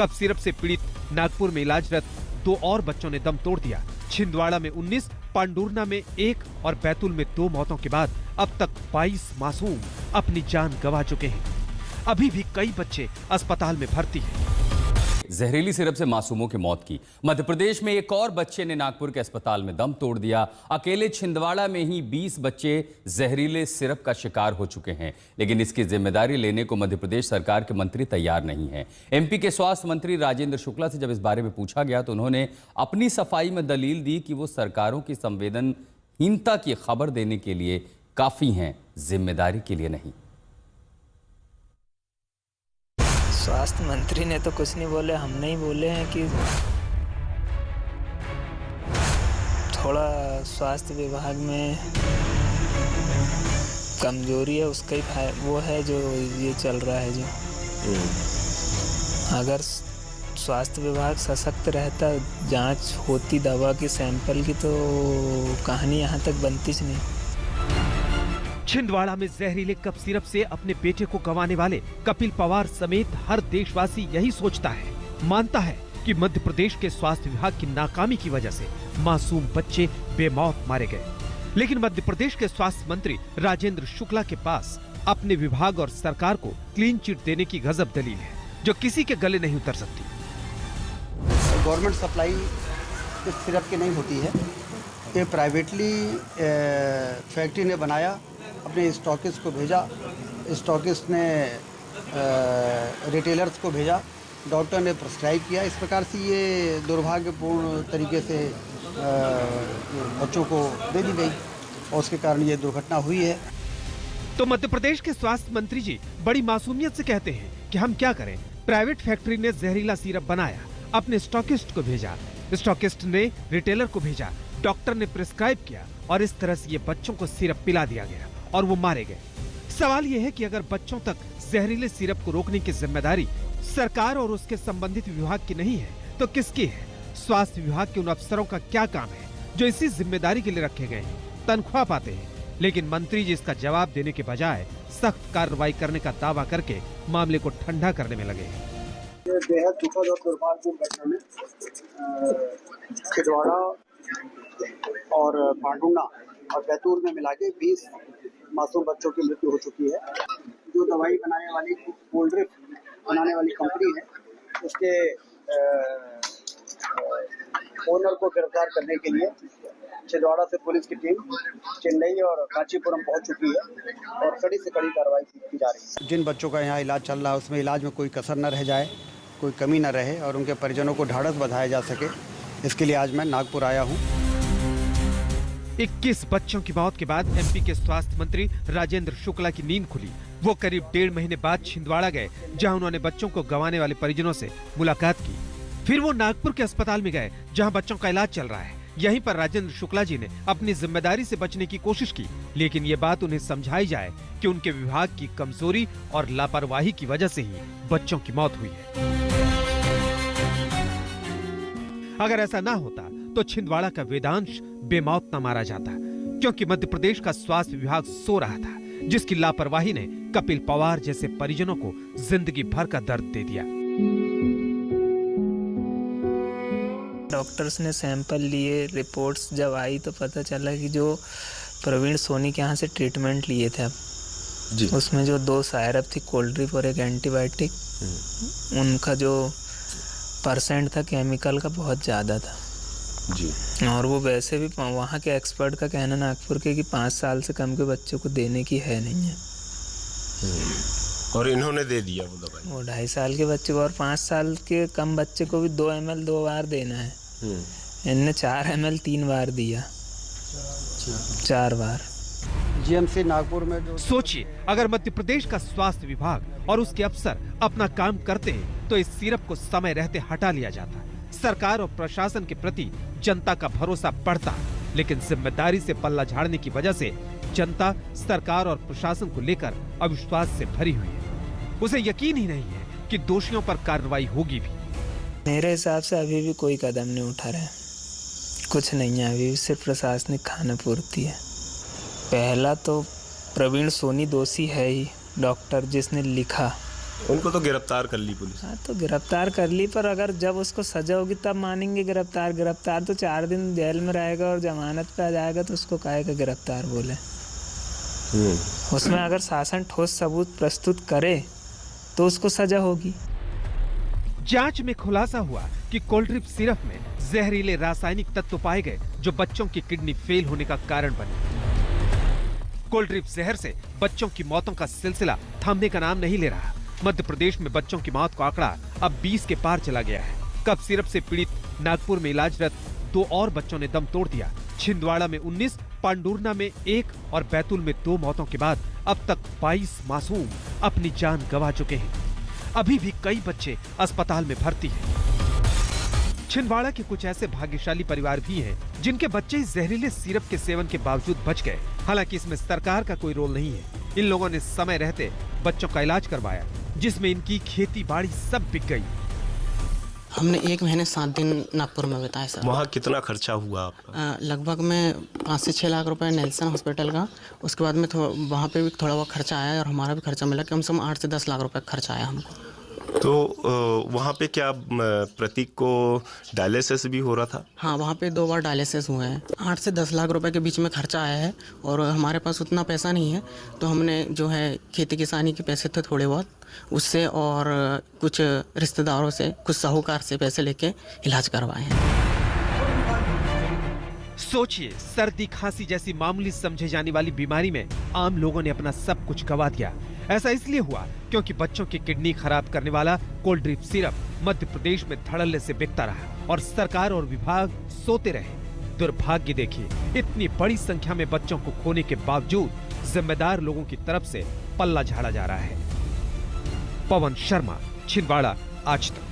Cough syrup से पीड़ित नागपुर में इलाजरत 2 और बच्चों ने दम तोड़ दिया। छिंदवाड़ा में 19, पांडुर्ना में 1 और बैतूल में 2 मौतों के बाद अब तक 22 मासूम अपनी जान गंवा चुके हैं। अभी भी कई बच्चे अस्पताल में भर्ती हैं। जहरीली सिरप से मासूमों की मौत की। मध्य प्रदेश में एक और बच्चे ने नागपुर के अस्पताल में दम तोड़ दिया। अकेले छिंदवाड़ा में ही 20 बच्चे जहरीले सिरप का शिकार हो चुके हैं, लेकिन इसकी जिम्मेदारी लेने को मध्य प्रदेश सरकार के मंत्री तैयार नहीं है। एमपी के स्वास्थ्य मंत्री राजेंद्र शुक्ला से जब इस बारे में पूछा गया तो उन्होंने अपनी सफाई में दलील दी कि वो सरकारों की संवेदनहीनता की खबर देने के लिए काफी हैं, जिम्मेदारी के लिए नहीं। स्वास्थ्य मंत्री ने तो कुछ नहीं बोले, हमने ही बोले हैं कि थोड़ा स्वास्थ्य विभाग में कमजोरी है, उसका ही वो है जो ये चल रहा है। जो अगर स्वास्थ्य विभाग सशक्त रहता, जांच होती दवा की सैंपल की, तो कहानी यहाँ तक बनती नहीं। छिंदवाड़ा में जहरीले कफ सिरप से अपने बेटे को गंवाने वाले कपिल पवार समेत हर देशवासी यही सोचता है, मानता है कि मध्य प्रदेश के स्वास्थ्य विभाग की नाकामी की वजह से मासूम बच्चे बेमौत मारे गए। लेकिन मध्य प्रदेश के स्वास्थ्य मंत्री राजेंद्र शुक्ला के पास अपने विभाग और सरकार को क्लीन चिट देने की गजब दलील है, जो किसी के गले नहीं उतर सकती। गवर्नमेंट सप्लाई इस सिरप की नहीं होती है, ये प्राइवेटली फैक्ट्री ने बनाया, अपने स्टॉकिस्ट को भेजा, स्टॉकिस्ट ने रिटेलर्स को भेजा, डॉक्टर ने प्रिस्क्राइब किया। इस प्रकार से ये दुर्भाग्यपूर्ण तरीके से बच्चों को दे दी गई और उसके कारण ये दुर्घटना हुई है। तो मध्य प्रदेश के स्वास्थ्य मंत्री जी बड़ी मासूमियत से कहते हैं कि हम क्या करें, प्राइवेट फैक्ट्री ने जहरीला सिरप बनाया, अपने स्टॉकिस्ट को भेजा, स्टॉकिस्ट ने रिटेलर को भेजा, डॉक्टर ने प्रिस्क्राइब किया और इस तरह से ये बच्चों को सिरप पिला दिया गया और वो मारे गए। सवाल ये है कि अगर बच्चों तक जहरीले सिरप को रोकने की जिम्मेदारी सरकार और उसके संबंधित विभाग की नहीं है तो किसकी है? स्वास्थ्य विभाग के उन अफसरों का क्या काम है जो इसी जिम्मेदारी के लिए रखे गए हैं, तनख्वाह पाते हैं? लेकिन मंत्री जी इसका जवाब देने के बजाय सख्त कार्रवाई करने का दावा करके मामले को ठंडा करने में लगे हैं। बेहद दुखद और दुर्भाग्यपूर्ण घटना में छिंदवाड़ा और पांडुर्ना और बैतूल में मिला के 20 मासूम बच्चों की मृत्यु हो चुकी है। जो दवाई बनाने वाली कोल्ड ड्रिंक बनाने वाली कंपनी है, उसके ओनर को गिरफ्तार करने के लिए छिंदवाड़ा से पुलिस की टीम चेन्नई और कांचीपुरम पहुंच चुकी है और कड़ी से कड़ी कार्रवाई की जा रही है। जिन बच्चों का यहाँ इलाज चल रहा है उसमें इलाज में कोई कसर न रह जाए, कोई कमी न रहे और उनके परिजनों को ढाढ़स बंधाया जा सके, इसके लिए आज मैं नागपुर आया हूँ। 21 बच्चों की मौत के बाद एमपी के स्वास्थ्य मंत्री राजेंद्र शुक्ला की नींद खुली। वो करीब 1.5 महीने बाद छिंदवाड़ा गए, जहां उन्होंने बच्चों को गंवाने वाले परिजनों से मुलाकात की। फिर वो नागपुर के अस्पताल में गए, जहां बच्चों का इलाज चल रहा है। यहीं पर राजेंद्र शुक्ला जी ने अपनी जिम्मेदारी से बचने की कोशिश की, लेकिन ये बात उन्हें समझाई जाए कि उनके विभाग की कमजोरी और लापरवाही की वजह से ही बच्चों की मौत हुई है। अगर ऐसा ना होता तो छिंदवाड़ा का वेदांश बेमौत न मारा जाता, क्योंकि मध्य प्रदेश का स्वास्थ्य विभाग सो रहा था, जिसकी लापरवाही ने कपिल पवार जैसे परिजनों को जिंदगी भर का दर्द दे दिया। डॉक्टर्स ने सैंपल लिए, रिपोर्ट्स जब आई तो पता चला कि जो प्रवीण सोनी के यहाँ से ट्रीटमेंट लिए थे जी, उसमें जो 2 सायरप थी, कोल्ड ड्रिंक और एक एंटीबायोटिक, उनका जो परसेंट था केमिकल का बहुत ज़्यादा था जी। और वो वैसे भी वहाँ के एक्सपर्ट का कहना नागपुर के कि 5 साल से कम के बच्चों को देने की है नहीं है, और इन्होंने दे दिया वो दवाई। वो 2.5 साल के बच्चे को और 5 साल के कम बच्चे को भी 2 ml 2 बार देना है। इनने 4 ml 3 बार दिया, 4 बार। जीएमसी नागपुर में जो सोचिए, अगर मध्य प्रदेश का स्वास्थ्य विभाग और उसके अफसर अपना काम करते हैं तो इस सिरप को समय रहते हटा लिया जाता, सरकार और प्रशासन के प्रति जनता का भरोसा बढ़ता। लेकिन जिम्मेदारी से पल्ला झाड़ने की वजह से जनता सरकार और प्रशासन को लेकर अविश्वास से भरी हुई है। उसे यकीन ही नहीं है कि दोषियों पर कार्रवाई होगी भी। मेरे हिसाब से अभी भी कोई कदम नहीं उठा रहे, कुछ नहीं है, अभी भी सिर्फ प्रशासनिक खानापूर्ति है। पहला तो प्रवीण सोनी दोषी है ही, डॉक्टर जिसने लिखा उनको तो गिरफ्तार कर ली पुलिस। हाँ तो गिरफ्तार कर ली, पर अगर जब उसको सजा होगी तब मानेंगे गिरफ्तार। गिरफ्तार तो 4 दिन जेल में रहेगा और जमानत पे आ जाएगा, तो उसको काहे का गिरफ्तार बोले। उसमें अगर शासन ठोस सबूत प्रस्तुत करे तो उसको सजा होगी। जांच में खुलासा हुआ कि कोल्ड-ड्रिप सिरप में जहरीले रासायनिक तत्व पाए गए जो बच्चों की किडनी फेल होने का कारण बने। कोल्ड-ड्रिप जहर से बच्चों की मौतों का सिलसिला थमने का नाम नहीं ले रहा। मध्य प्रदेश में बच्चों की मौत का आंकड़ा अब 20 के पार चला गया है। कफ सिरप से पीड़ित नागपुर में इलाजरत 2 और बच्चों ने दम तोड़ दिया। छिंदवाड़ा में 19, पांडुरना में 1 और बैतूल में 2 मौतों के बाद अब तक 22 मासूम अपनी जान गंवा चुके हैं। अभी भी कई बच्चे अस्पताल में भर्ती हैं। छिंदवाड़ा के कुछ ऐसे भाग्यशाली परिवार भी हैं जिनके बच्चे इस जहरीले सिरप के सेवन के बावजूद बच गए। हालांकि इसमें सरकार का कोई रोल नहीं है। इन लोगों ने समय रहते बच्चों का इलाज करवाया, जिसमें इनकी खेती बाड़ी सब बिक गई। हमने 1 महीने 7 दिन नागपुर में बिताए सर। वहाँ कितना खर्चा हुआ आपका? लगभग में 5 से 6 लाख रुपए नेल्सन हॉस्पिटल का। उसके बाद में वहाँ पे भी थोड़ा बहुत खर्चा आया और हमारा भी खर्चा मिला, कम से कम 8 से 10 लाख रुपए खर्चा आया हमको। तो वहाँ पे क्या प्रतीक को डायलिसिस भी हो रहा था? हाँ, वहाँ पे 2 बार डायलिसिस हुए हैं। 8 से 10 लाख रुपए के बीच में खर्चा आया है और हमारे पास उतना पैसा नहीं है, तो हमने जो है खेती किसानी के पैसे थे थोड़े बहुत, उससे और कुछ रिश्तेदारों से, कुछ साहूकार से पैसे लेके इलाज करवाए हैं। सोचिए, सर्दी खांसी जैसी मामूली समझे जाने वाली बीमारी में आम लोगों ने अपना सब कुछ गंवा दिया। ऐसा इसलिए हुआ क्योंकि बच्चों की किडनी खराब करने वाला कोल्ड-ड्रिप सिरप मध्य प्रदेश में धड़ल्ले से बिकता रहा और सरकार और विभाग सोते रहे। दुर्भाग्य देखिए, इतनी बड़ी संख्या में बच्चों को खोने के बावजूद जिम्मेदार लोगों की तरफ से पल्ला झाड़ा जा रहा है। पवन शर्मा, छिंदवाड़ा, आज तक।